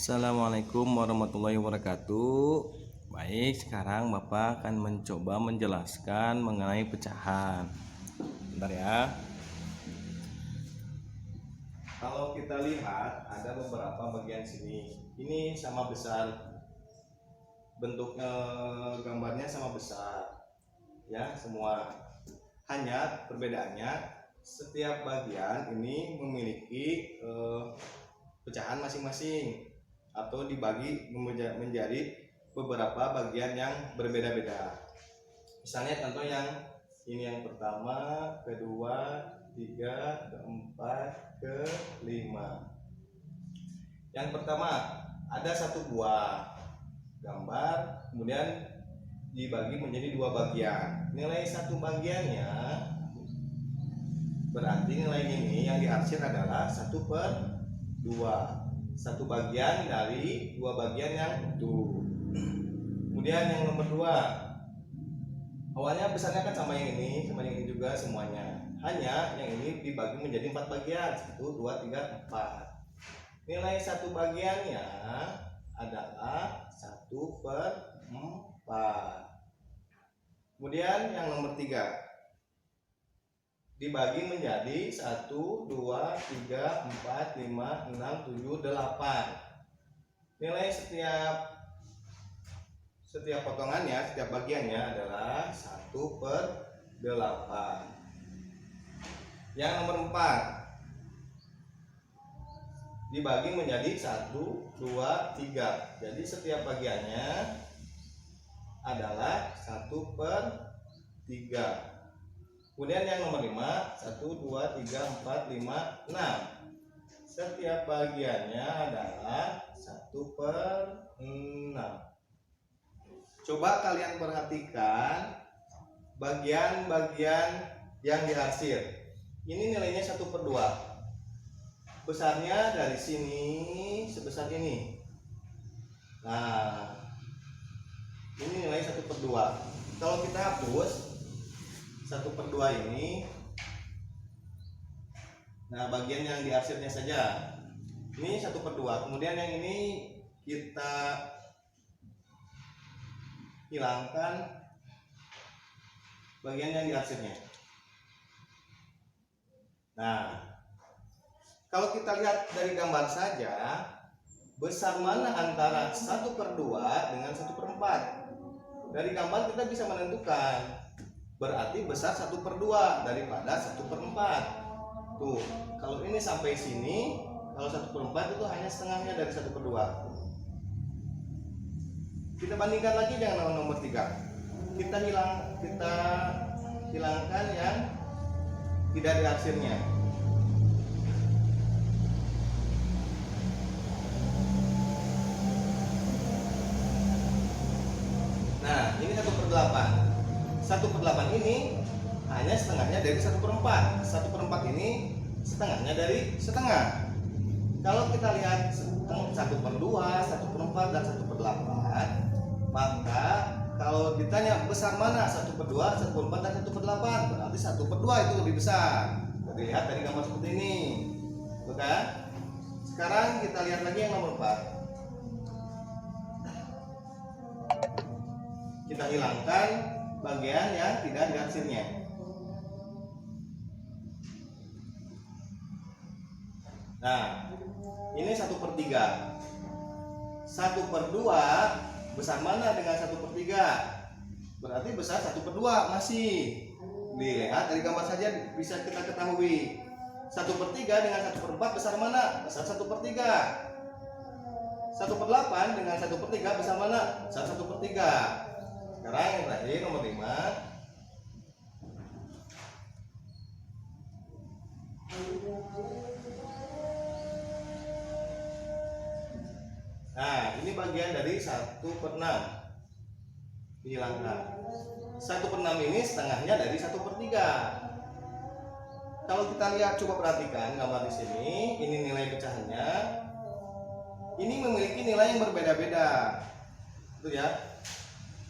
Assalamualaikum warahmatullahi wabarakatuh. Baik, sekarang Bapak akan mencoba menjelaskan mengenai pecahan. Bentar ya. Kalau kita lihat ada beberapa bagian sini. Ini sama besar. Bentuk gambarnya sama besar. Ya, semua. Hanya perbedaannya setiap bagian ini memiliki pecahan masing-masing atau dibagi menjadi beberapa bagian yang berbeda-beda. Misalnya contoh yang ini yang pertama, kedua, ketiga, keempat, kelima. Yang pertama ada satu buah gambar, kemudian dibagi menjadi dua bagian. Nilai satu bagiannya berarti nilai ini yang diarsir adalah 1/2. Satu bagian dari dua bagian yang itu. Kemudian yang nomor 2, awalnya besarnya kan sama yang ini juga semuanya. Hanya yang ini dibagi menjadi 4 bagian, 1, 2, 3, 4. Nilai satu bagiannya adalah 1/4. Kemudian yang nomor 3 dibagi menjadi 1, 2, 3, 4, 5, 6, 7, 8. Nilai setiap potongannya, setiap bagiannya adalah 1/8. Yang nomor 4 dibagi menjadi 1, 2, 3. Jadi setiap bagiannya adalah 1/3. Kemudian yang nomor 5, 1, 2, 3, 4, 5, 6. Setiap bagiannya adalah 1/6. Coba kalian perhatikan bagian-bagian yang diarsir. Ini nilainya 1/2. Besarnya dari sini sebesar ini. Nah, ini nilai 1/2. Kalau kita hapus 1/2 ini, nah bagian yang diarsirnya saja ini 1/2. Kemudian yang ini kita hilangkan bagian yang diarsirnya. Nah, kalau kita lihat dari gambar saja, besar mana antara 1/2 dengan 1/4? Dari gambar kita bisa menentukan. Berarti besar 1/2 daripada 1/4. Tuh, kalau ini sampai sini, kalau 1/4 itu hanya setengahnya dari 1/2. Kita bandingkan lagi dengan nomor 3. Kita hilangkan yang tidak diarsirnya. Nah, ini 1/8. 1/8 ini hanya setengahnya dari 1/4. 1/4 ini setengahnya dari setengah. Kalau kita lihat 1/2, 1/4, dan 1/8, maka kalau ditanya besar mana 1/2, 1/4, dan 1/8, berarti 1/2 itu lebih besar. Lihat dari gambar seperti ini, bukan? Sekarang kita lihat lagi yang nomor 4. Kita hilangkan bagian yang tidak diarsirnya. Nah, ini 1/3. 1/2 besar mana dengan 1/3? Berarti besar 1/2 masih. Dilihat dari gambar saja bisa kita ketahui. 1/3 dengan 1/4 besar mana? Besar 1/3. 1/8 dengan 1/3 besar mana? Besar 1/3. Sekarang yang terakhir nomor 5. Nah, ini bagian dari 1/6. Dihilangkan. 1/6 ini setengahnya dari 1/3. Kalau kita lihat, coba perhatikan gambar di sini. Ini nilai pecahannya. Ini memiliki nilai yang berbeda-beda. Itu ya.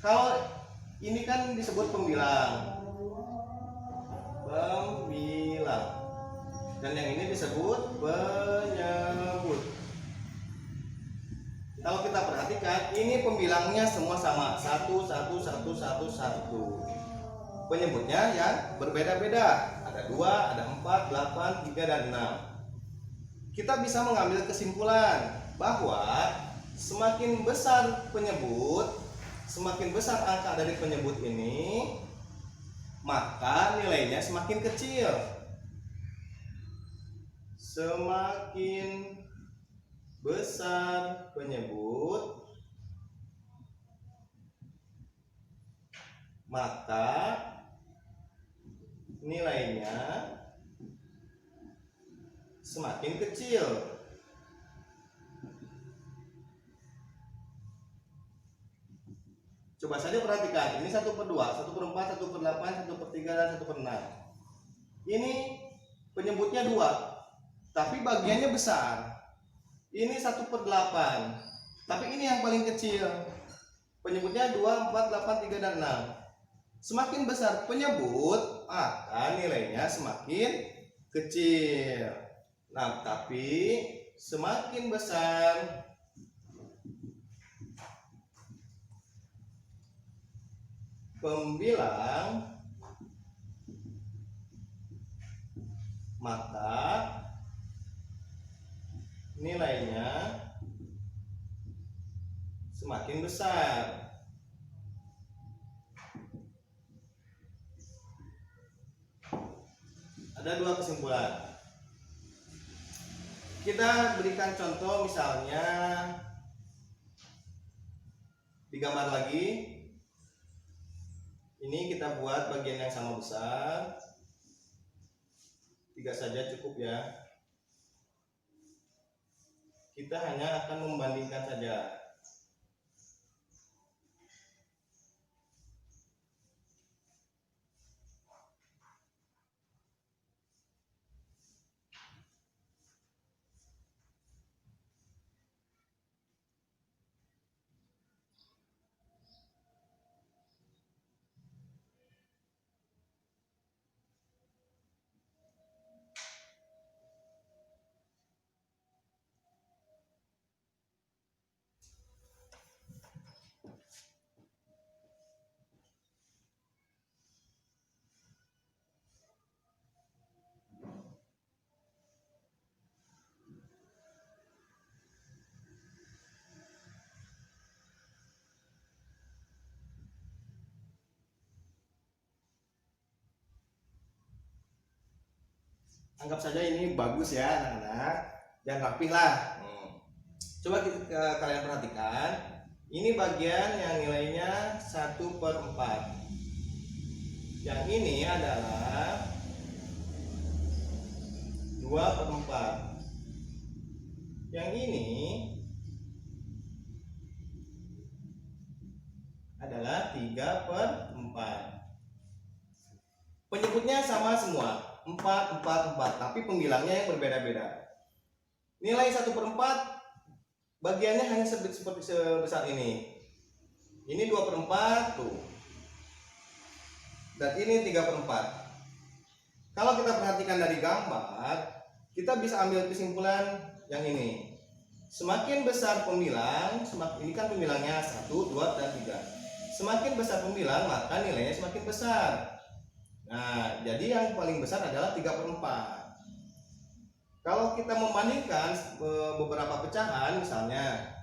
Kalau ini kan disebut pembilang. Dan yang ini disebut penyebut. Kalau kita perhatikan, ini pembilangnya semua sama, 1, 1, 1, 1, 1. Penyebutnya yang berbeda-beda. Ada 2, ada 4, 8, 3, dan 6. Kita bisa mengambil kesimpulan bahwa semakin besar penyebut, semakin besar angka dari penyebut ini, maka nilainya semakin kecil. Semakin besar penyebut, maka nilainya semakin kecil. Coba saja perhatikan, ini 1/2, 1/4, 1/8, 1/3, dan 1/6. Ini penyebutnya 2, tapi bagiannya besar. Ini 1/8, tapi ini yang paling kecil. Penyebutnya 2, 4, 8, 3, dan 6. Semakin besar penyebut, maka nilainya semakin kecil. Nah, tapi semakin besar pembilang, maka nilainya semakin besar. Ada 2 kesimpulan. Kita berikan contoh, misalnya digambar lagi. Ini kita buat bagian yang sama besar. 3 saja cukup ya. Kita hanya akan membandingkan saja. Anggap saja ini bagus ya anak-anak, dan rapih lah. Coba kalian perhatikan, ini bagian yang nilainya 1/4. Yang ini adalah 2/4. Yang ini adalah 3/4. Penyebutnya sama semua, 4, 4, 4, tapi pembilangnya yang berbeda-beda. Nilai 1/4 bagiannya hanya seperti sebesar ini. Ini 2/4 tuh. Dan ini 3/4. Kalau kita perhatikan dari gambar, kita bisa ambil kesimpulan yang ini. Semakin besar pembilang, ini kan pembilangnya 1, 2, dan 3. Semakin besar pembilang, maka nilainya semakin besar. Nah, jadi yang paling besar adalah 3/4. Kalau kita membandingkan beberapa pecahan, misalnya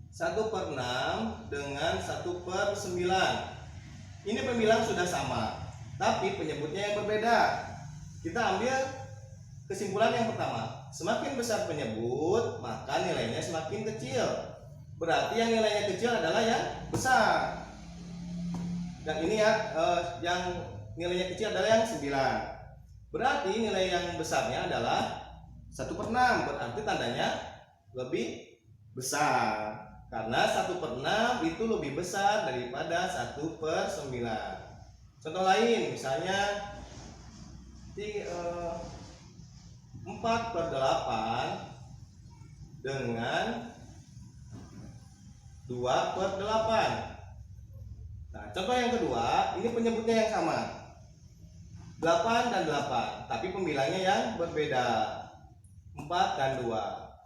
1/6 dengan 1/9. Ini pembilang sudah sama, tapi penyebutnya yang berbeda. Kita ambil kesimpulan yang pertama. Semakin besar penyebut, maka nilainya semakin kecil. Berarti yang nilainya kecil adalah yang besar. Dan ini ya, yang nilainya kecil adalah yang 9. Berarti nilai yang besarnya adalah 1/6. Berarti tandanya lebih besar. Karena 1/6 itu lebih besar daripada 1/9. Contoh lain, misalnya 4/8 dengan 2/8. Nah, contoh yang kedua, ini penyebutnya yang sama, 8 dan 8, tapi pembilangnya yang berbeda, 4 dan 2.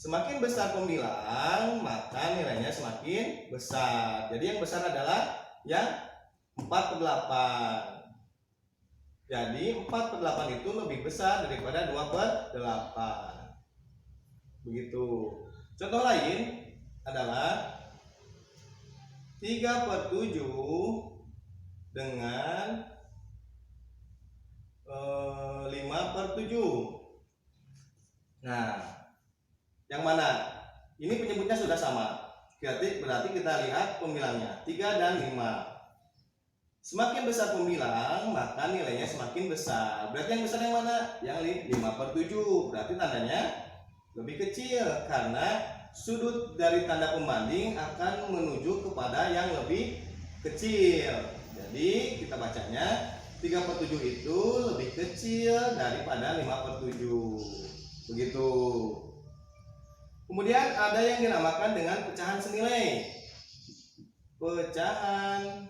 Semakin besar pembilang, maka nilainya semakin besar. Jadi yang besar adalah yang 4/8. Jadi 4/8 itu lebih besar daripada 2/8. Begitu. Contoh lain adalah 3/7 dengan 5/7. Nah, yang mana? Ini penyebutnya sudah sama. Berarti kita lihat pembilangnya 3 dan 5. Semakin besar pembilang, maka nilainya semakin besar. Berarti yang besar yang mana? Yang 5/7. Berarti tandanya lebih kecil, karena sudut dari tanda pembanding akan menuju kepada yang lebih kecil. Jadi kita bacanya 3/7 itu lebih kecil daripada 5/7. Begitu. Kemudian ada yang dinamakan dengan pecahan senilai. Pecahan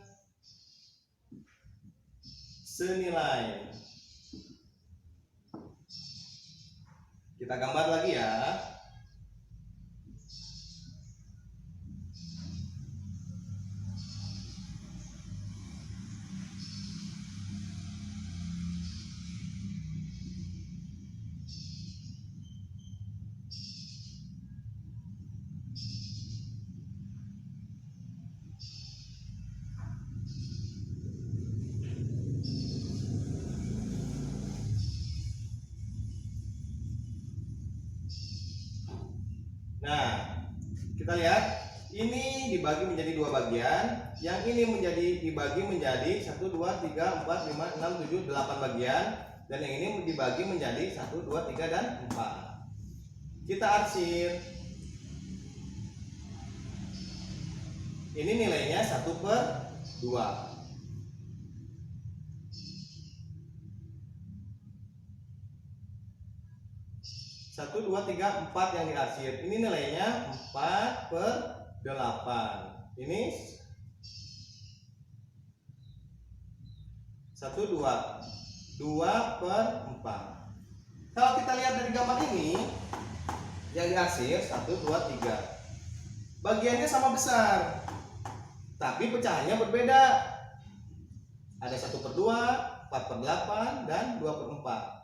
senilai. Kita gambar lagi ya. Nah, kita lihat ini dibagi menjadi dua bagian. Yang ini dibagi menjadi 1, 2, 3, 4, 5, 6, 7, 8 bagian. Dan yang ini dibagi menjadi 1, 2, 3, dan 4. Kita arsir. Ini nilainya 1/2. 1, 2, 3, 4 yang diarsir. Ini nilainya 4/8. Ini 1, 2, 2/4. Kalau kita lihat dari gambar ini, yang diarsir 1, 2, 3. Bagiannya sama besar, tapi pecahannya berbeda. Ada 1/2, 4/8, dan 2/4.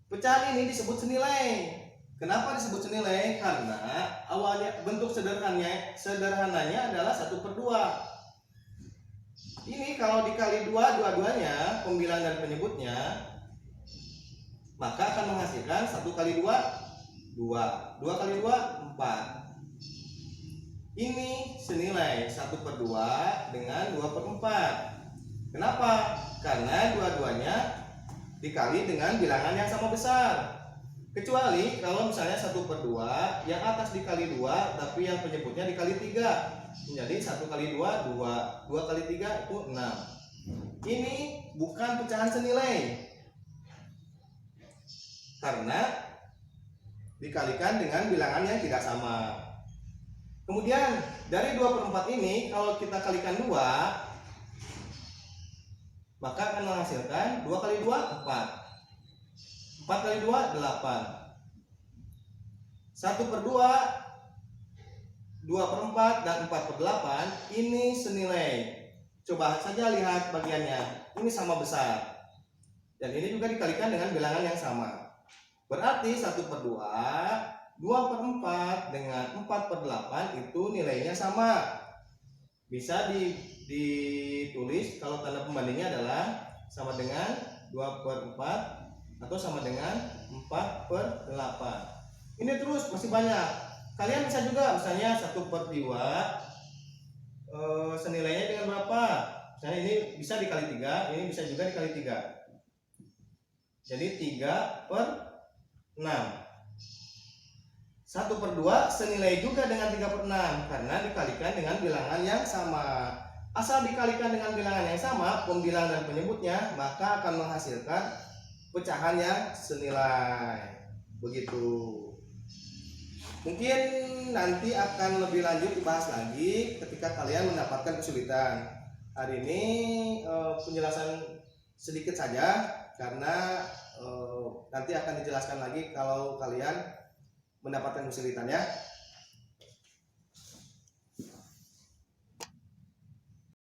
Pecahan ini disebut senilai. Kenapa disebut senilai? Karena awalnya bentuk sederhananya adalah 1/2. Ini kalau dikali dua-duanya, pembilang dan penyebutnya, maka akan menghasilkan 1 kali 2, 2. 2 kali 2, 4. Ini senilai 1/2 dengan 2/4. Kenapa? Karena dua-duanya dikali dengan bilangan yang sama besar. Kecuali kalau misalnya 1/2, yang atas dikali 2, tapi yang penyebutnya dikali 3. Menjadi 1 kali 2, 2. 2 kali 3 itu 6. Ini bukan pecahan senilai, karena dikalikan dengan bilangan yang tidak sama. Kemudian dari 2/4 ini, kalau kita kalikan 2, maka akan menghasilkan 2 kali 2, 4. 4 kali 2, 8. 1/2, 2/4, dan 4/8 ini senilai. Coba saja lihat bagiannya, ini sama besar. Dan ini juga dikalikan dengan bilangan yang sama. Berarti 1/2, 2/4 dengan 4/8 itu nilainya sama. Bisa ditulis kalau tanda pembandingnya adalah sama dengan 2/4 atau sama dengan 4/8. Ini terus masih banyak. Kalian bisa juga misalnya 1/2 senilainya dengan berapa? Misalnya ini bisa dikali 3, ini bisa juga dikali 3. Jadi 3/6. 1/2 senilai juga dengan 3/6 karena dikalikan dengan bilangan yang sama. Asal dikalikan dengan bilangan yang sama, pembilang dan penyebutnya, maka akan menghasilkan pecahan yang senilai. Begitu. Mungkin nanti akan lebih lanjut dibahas lagi ketika kalian mendapatkan kesulitan. Hari ini penjelasan sedikit saja, karena nanti akan dijelaskan lagi kalau kalian mendapatkan kesulitan ya.